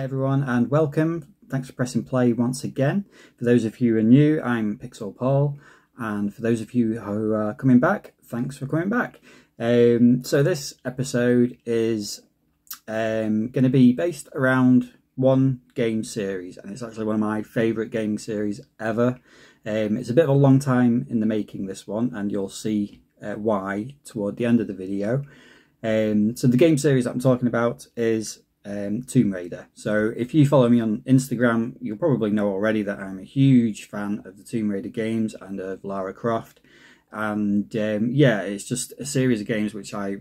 Hi everyone and welcome. Thanks for pressing play once again. For those of you who are new, I'm Pixel Paul, and for those of you who are coming back, thanks for coming back. So this episode is going to be based around one game series, and it's actually one of my favourite gaming series ever. It's a bit of a long time in the making, this one, and you'll see why toward the end of the video. So the game series that I'm talking about is Tomb Raider. So if you follow me on Instagram, you'll probably know already that I'm a huge fan of the Tomb Raider games and of Lara Croft. And yeah, it's just a series of games which I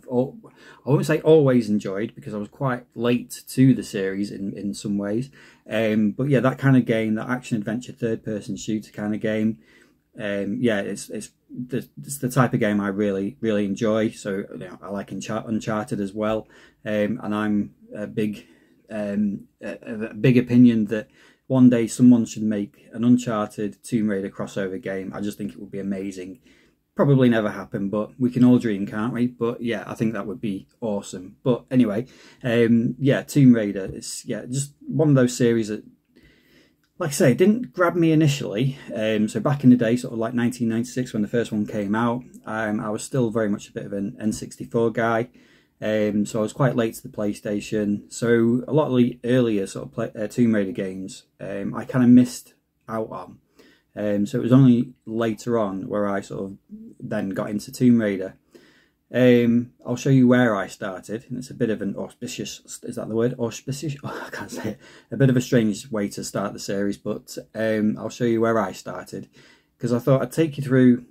won't say always enjoyed, because I was quite late to the series in some ways. But yeah, that kind of game, that action adventure third person shooter kind of game, yeah, it's the type of game I really enjoy. So you know, I like Uncharted as well, and I'm a big opinion that one day someone should make an Uncharted Tomb Raider crossover game. I just think it would be amazing. Probably never happen, but we can all dream, can't we? But yeah, I think that would be awesome. But anyway, yeah, Tomb Raider is just one of those series that, like I say, didn't grab me initially. So back in the day, sort of like 1996 when the first one came out, I was still very much a bit of an N64 guy. So I was quite late to the PlayStation. So a lot of the earlier sort of Tomb Raider games, I kind of missed out on. So it was only later on where I sort of then got into Tomb Raider. I'll show you where I started, and it's a bit of an auspicious, is that the word? Auspicious? Oh, I can't say it. A bit of a strange way to start the series, but I'll show you where I started, because I thought I'd take you through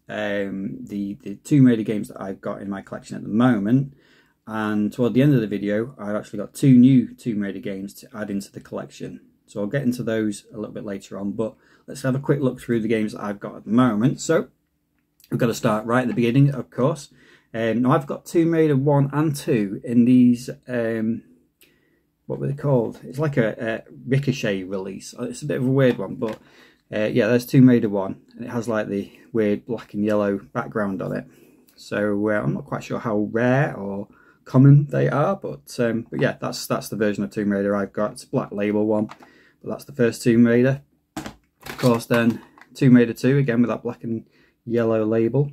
the Tomb Raider games that I've got in my collection at the moment, and toward the end of the video I've actually got 2 new Tomb Raider games to add into the collection. So I'll get into those a little bit later on, but let's have a quick look through the games that I've got at the moment. So we've got to start right at the beginning, of course. Now I've got Tomb Raider 1 and 2 in these, what were they called? It's like a Ricochet release. It's a bit of a weird one, but yeah, there's Tomb Raider 1, and it has like the weird black and yellow background on it. So I'm not quite sure how rare or common they are, but yeah, that's the version of Tomb Raider I've got. It's a black label one, but that's the first Tomb Raider. Of course, then Tomb Raider 2, again with that black and yellow label.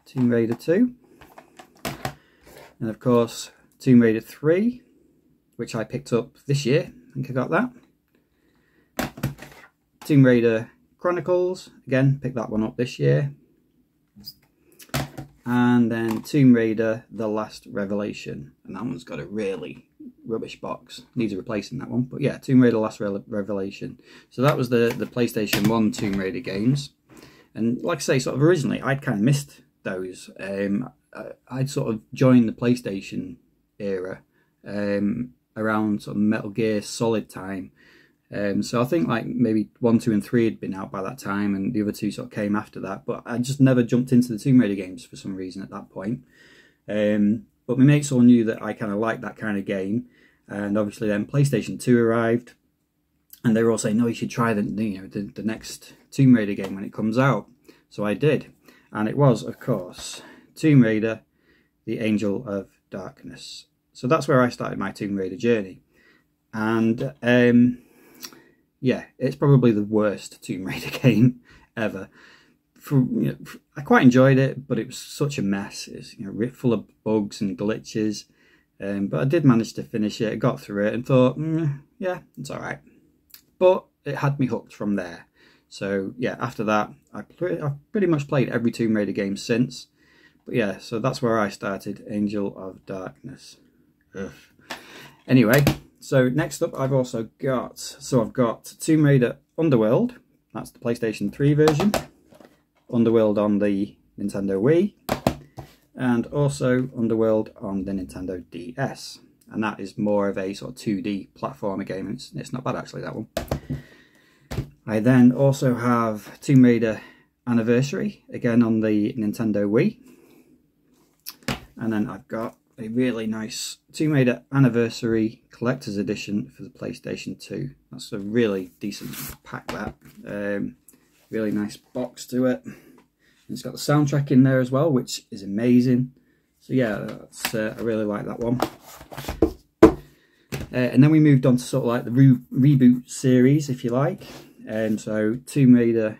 Tomb Raider 2, and of course Tomb Raider 3, which I picked up this year. I think I got that. Tomb Raider Chronicles, again picked that one up this year. And then Tomb Raider The Last Revelation, and that one's got a really rubbish box, needs replacing that one. But yeah, Tomb Raider Last Revelation. So that was the PlayStation 1 Tomb Raider games, and like I say, sort of originally I'd kind of missed those. I'd sort of joined the PlayStation era around sort of Metal Gear Solid time. So I think like maybe 1, 2 and 3 had been out by that time, and the other 2 sort of came after that, but I just never jumped into the Tomb Raider games for some reason at that point. But my mates all knew that I kind of liked that kind of game, and obviously then PlayStation 2 arrived, and they were all saying, no, you should try the next Tomb Raider game when it comes out. So I did, and it was, of course, Tomb Raider The Angel of Darkness. So that's where I started my Tomb Raider journey, and yeah, it's probably the worst Tomb Raider game ever. I quite enjoyed it, but it was such a mess. It's full of bugs and glitches. But I did manage to finish it. I got through it and thought, yeah, it's all right. But it had me hooked from there. So yeah, after that, I've pretty much played every Tomb Raider game since. But yeah, so that's where I started, Angel of Darkness. Ugh. Anyway. So next up, I've got Tomb Raider Underworld. That's the PlayStation 3 version. Underworld on the Nintendo Wii, and also Underworld on the Nintendo DS. And that is more of a sort of 2D platformer game. It's not bad actually, that one. I then also have Tomb Raider Anniversary, again on the Nintendo Wii. And then I've got a really nice Tomb Raider Anniversary Collector's Edition for the PlayStation 2. That's a really decent pack, that. Really nice box to it. And it's got the soundtrack in there as well, which is amazing. So yeah, I really like that one. And then we moved on to sort of like the reboot series, if you like. So Tomb Raider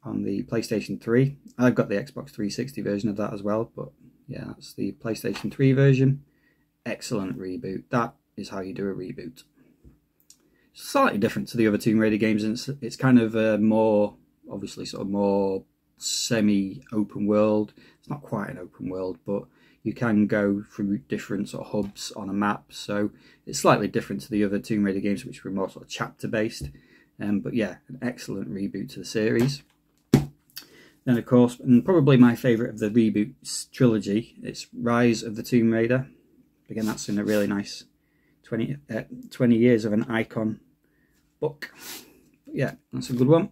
on the PlayStation 3. I've got the Xbox 360 version of that as well, but yeah, that's the PlayStation 3 version. Excellent reboot. That is how you do a reboot. Slightly different to the other Tomb Raider games, and it's kind of more, obviously, sort of more semi-open world. It's not quite an open world, but you can go through different sort of hubs on a map, so it's slightly different to the other Tomb Raider games, which were more sort of chapter based. But yeah, an excellent reboot to the series. Then of course, and probably my favourite of the reboot trilogy, it's Rise of the Tomb Raider. Again, that's in a really nice 20 years of an icon book. But yeah, that's a good one.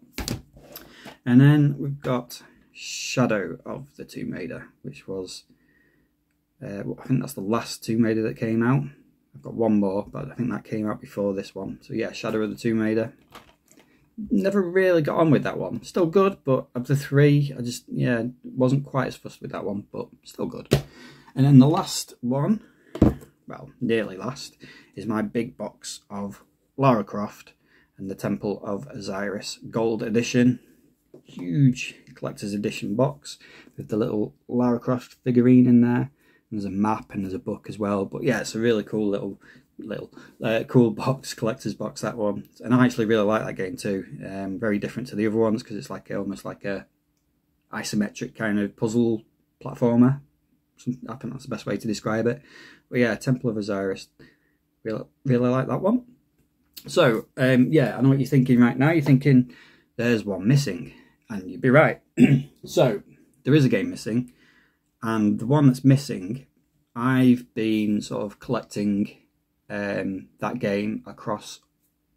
And then we've got Shadow of the Tomb Raider, which was I think that's the last Tomb Raider that came out. I've got one more, but I think that came out before this one. So yeah, Shadow of the Tomb Raider. Never really got on with that one. Still good, but of the three, I just, yeah, wasn't quite as fussed with that one, but still good. And then the last one, well, nearly last, is my big box of Lara Croft and the Temple of Osiris Gold Edition. Huge collector's edition box with the little Lara Croft figurine in there. There's a map and there's a book as well. But yeah, it's a really cool little cool box, collector's box, that one. And I actually really like that game too. Very different to the other ones because it's like almost like a isometric kind of puzzle platformer. I think that's the best way to describe it. But yeah, Temple of Osiris, really like that one. So yeah, I know what you're thinking right now. You're thinking there's one missing, and you'd be right. So there is a game missing, and the one that's missing, I've been sort of collecting that game across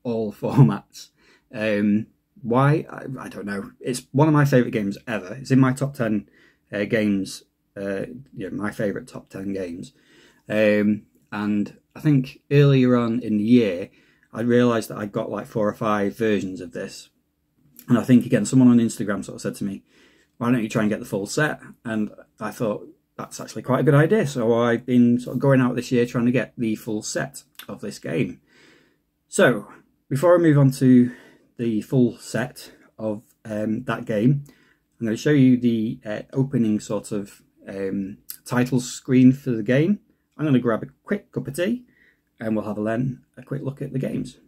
all formats. Why? I don't know. It's one of my favourite games ever. It's in my top 10 games, my favourite top 10 games. And I think earlier on in the year, I realised that I'd got like 4 or 5 versions of this. And I think, again, someone on Instagram sort of said to me, why don't you try and get the full set? And I thought, that's actually quite a good idea. So I've been sort of going out this year trying to get the full set of this game. So before I move on to the full set of that game, I'm going to show you the opening sort of title screen for the game. I'm going to grab a quick cup of tea and we'll have a quick look at the games.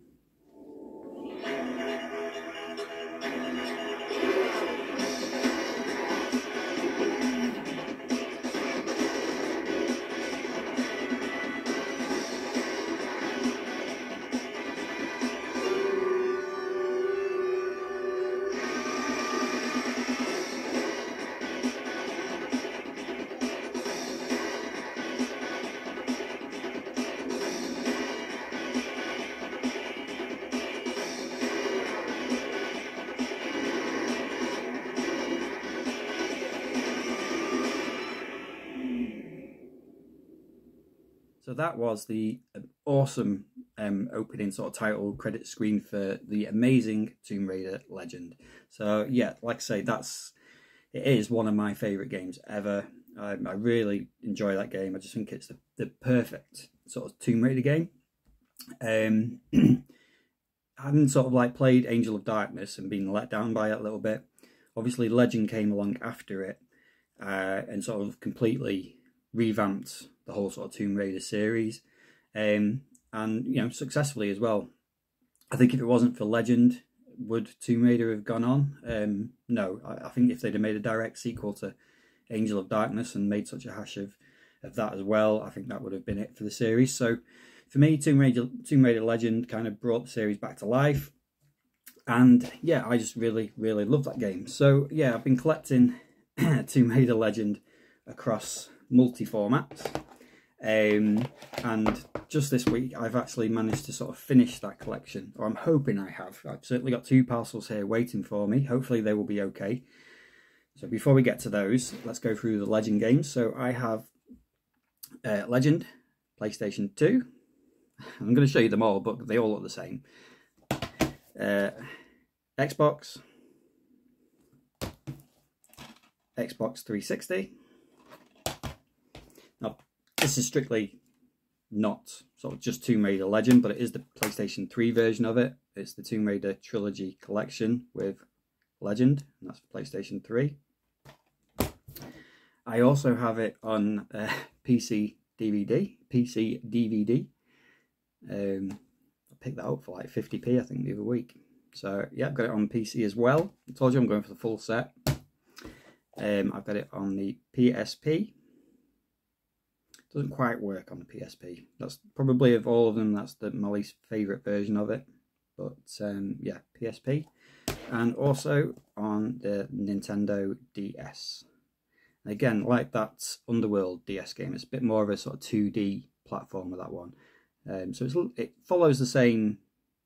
So that was the awesome opening sort of title credit screen for the amazing Tomb Raider Legend. So yeah, like I say, it is one of my favourite games ever. I really enjoy that game. I just think it's the perfect sort of Tomb Raider game. Having sort of like played Angel of Darkness and been let down by it a little bit, obviously Legend came along after it and sort of completely revamped the whole sort of Tomb Raider series, and successfully as well. I think if it wasn't for Legend, would Tomb Raider have gone on? No, I think if they'd have made a direct sequel to Angel of Darkness and made such a hash of that as well, I think that would have been it for the series. So for me, Tomb Raider Legend kind of brought the series back to life, and yeah, I just really love that game. So yeah, I've been collecting Tomb Raider Legend across multi-formats, and just this week I've actually managed to sort of finish that collection, or I'm hoping I have. I've certainly got 2 parcels here waiting for me. Hopefully they will be okay. So before we get to those, let's go through the Legend games. So I have Legend, PlayStation 2. I'm going to show you them all, but they all look the same. Xbox 360. Now, this is strictly not sort of just Tomb Raider Legend, but it is the PlayStation 3 version of it. It's the Tomb Raider Trilogy Collection with Legend, and that's for PlayStation 3. I also have it on PC DVD. I picked that up for like 50p, I think, the other week. So yeah, I've got it on PC as well. I told you I'm going for the full set. I've got it on the PSP. Doesn't quite work on the PSP. That's probably, of all of them, that's my least favourite version of it. But yeah, PSP. And also on the Nintendo DS. And again, like that Underworld DS game, it's a bit more of a sort of 2D platformer, that one. So it follows the same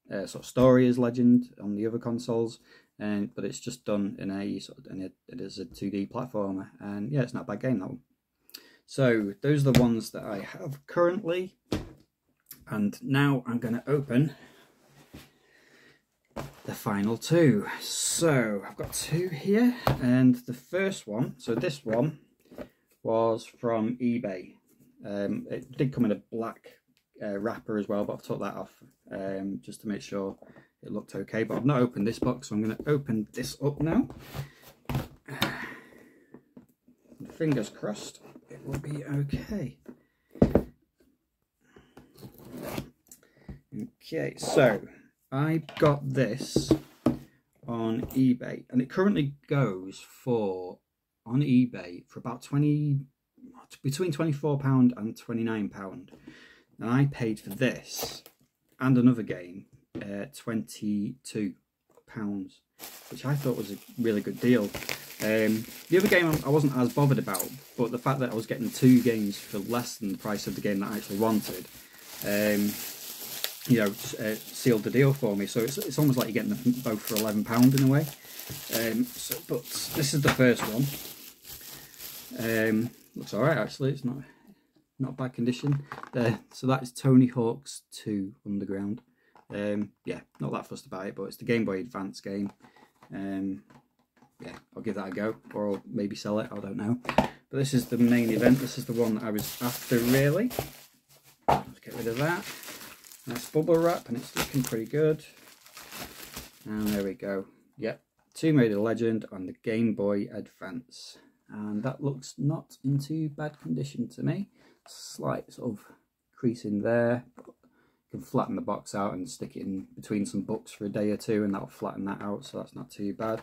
sort of story as Legend on the other consoles, but it's just done in a sort of, it is a 2D platformer, and yeah, it's not a bad game, that one. So those are the ones that I have currently, and now I'm going to open the final two. So I've got two here, and the first one, so this one was from eBay. It did come in a black wrapper as well, but I've took that off just to make sure it looked okay. But I've not opened this box, so I'm going to open this up now. Fingers crossed it will be okay. Okay, so I got this on eBay, and it currently goes for, on eBay, for about between £24 and £29. And I paid for this and another game £22, which I thought was a really good deal. The other game I wasn't as bothered about, but the fact that I was getting two games for less than the price of the game that I actually wanted, you know, sealed the deal for me. So it's almost like you're getting them both for £11 in a way. But this is the first one. Looks alright actually. It's not bad condition. So that is Tony Hawk's 2 Underground. Yeah, not that fussed about it, but it's the Game Boy Advance game. Yeah, I'll give that a go, or I'll maybe sell it, I don't know. But this is the main event. This is the one that I was after, really. Let's get rid of that. Nice bubble wrap, and it's looking pretty good. And there we go. Yep, Tomb Raider Legend on the Game Boy Advance. And that looks not in too bad condition to me. Slight sort of crease in there. You can flatten the box out and stick it in between some books for a day or two, and that'll flatten that out, so that's not too bad.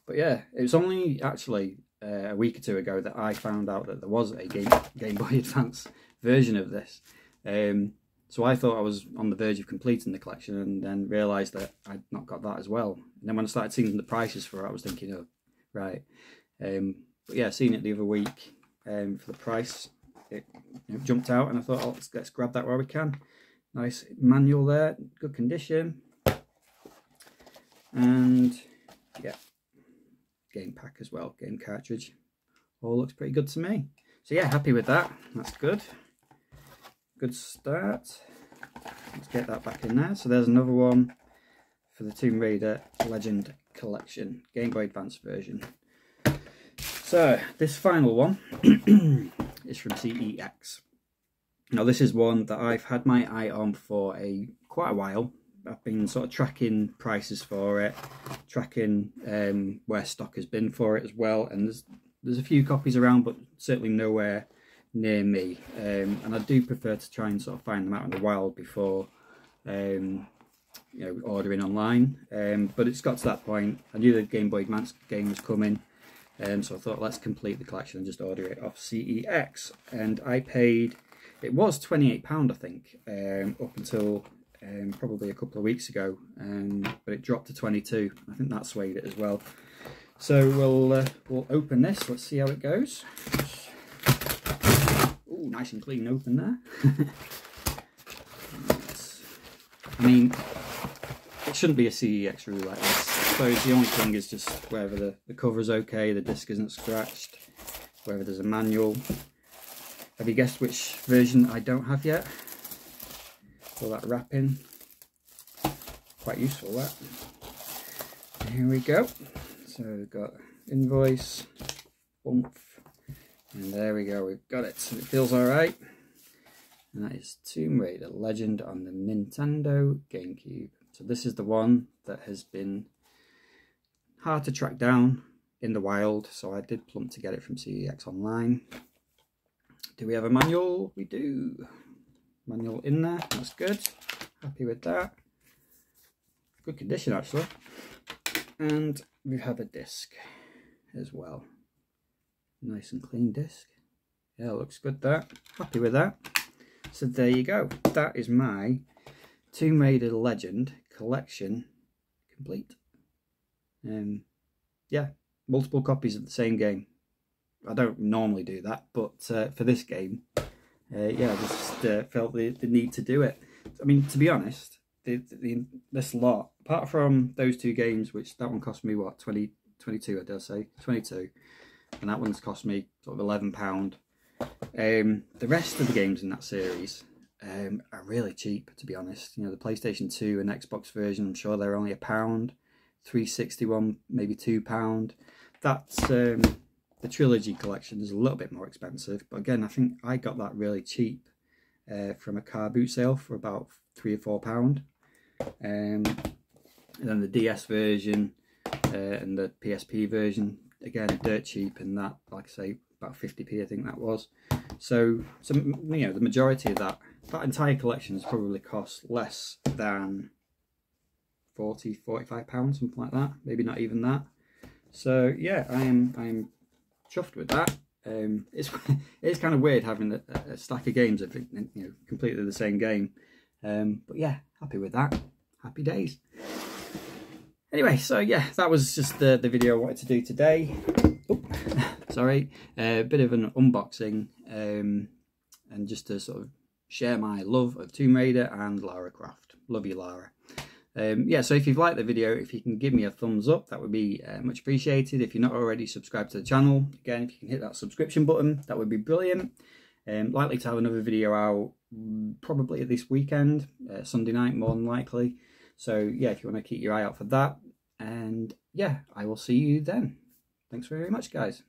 But yeah, it was only actually a week or two ago that I found out that there was a Game Boy Advance version of this. So I thought I was on the verge of completing the collection, and then realised that I'd not got that as well. And then when I started seeing the prices for it, I was thinking, oh, right. But yeah, seeing it the other week for the price, it jumped out, and I thought, oh, let's grab that while we can. Nice manual there, good condition. And yeah, game pack as well, game cartridge. All looks pretty good to me. So yeah, happy with that. That's good. Good start. Let's get that back in there. So there's another one for the Tomb Raider Legend Collection, Game Boy Advance version. So this final one is from CEX. Now this is one that I've had my eye on for quite a while. I've been sort of tracking prices for it, tracking where stock has been for it as well, and there's a few copies around, but certainly nowhere near me. And I do prefer to try and sort of find them out in the wild before you know, ordering online. But it's got to that point. I knew the Game Boy Advance game was coming, so I thought, let's complete the collection and just order it off CEX. And I paid, it was £28 I think, up until probably a couple of weeks ago, but it dropped to 22. I think that swayed it as well. So we'll open this. Let's see how it goes. Oh, nice and clean open there. I mean, it shouldn't be a CEX rule like this. I suppose the only thing is just whether the cover's okay, the disc isn't scratched, whether there's a manual. Have you guessed which version I don't have yet? All that wrapping, quite useful that. Here we go. So we've got invoice, bump, and there we go, we've got it. So it feels all right. and that is Tomb Raider Legend on the Nintendo GameCube. So this is the one that has been hard to track down in the wild, so I did plump to get it from CEX Online. Do we have a manual? We do. Manual in there, that's good. Happy with that. Good condition actually. And we have a disc as well. Nice and clean disc. Yeah, looks good that. Happy with that. So there you go. That is my Tomb Raider Legend collection complete. Yeah, multiple copies of the same game. I don't normally do that, but for this game, yeah, I just felt the need to do it. I mean, to be honest, this lot, apart from those two games, which that one cost me what, 22, I dare say, 22, and that one's cost me sort of £11. The rest of the games in that series are really cheap, to be honest. You know, the PlayStation 2 and Xbox version, I'm sure they're only £1. 360 one, maybe £2. That's the trilogy collection is a little bit more expensive, but again, I think I got that really cheap from a car boot sale for about £3 or £4. And then the DS version and the PSP version, again, dirt cheap, and that, like I say, about 50p I think that was. So you know, the majority of that entire collection has probably cost less than £40–45, something like that, maybe not even that. So yeah, I'm chuffed with that. It's kind of weird having a stack of games of, you know, completely the same game, but yeah, happy with that. Happy days. Anyway, so yeah, that was just the video I wanted to do today. Oh, sorry, a bit of an unboxing, and just to sort of share my love of Tomb Raider and Lara Croft. Love you, Lara. Yeah, so if you've liked the video, if you can give me a thumbs up, that would be much appreciated. If you're not already subscribed to the channel, again, if you can hit that subscription button, that would be brilliant. Likely to have another video out probably this weekend, Sunday night more than likely. So yeah, if you want to keep your eye out for that, and yeah, I will see you then. Thanks very much, guys.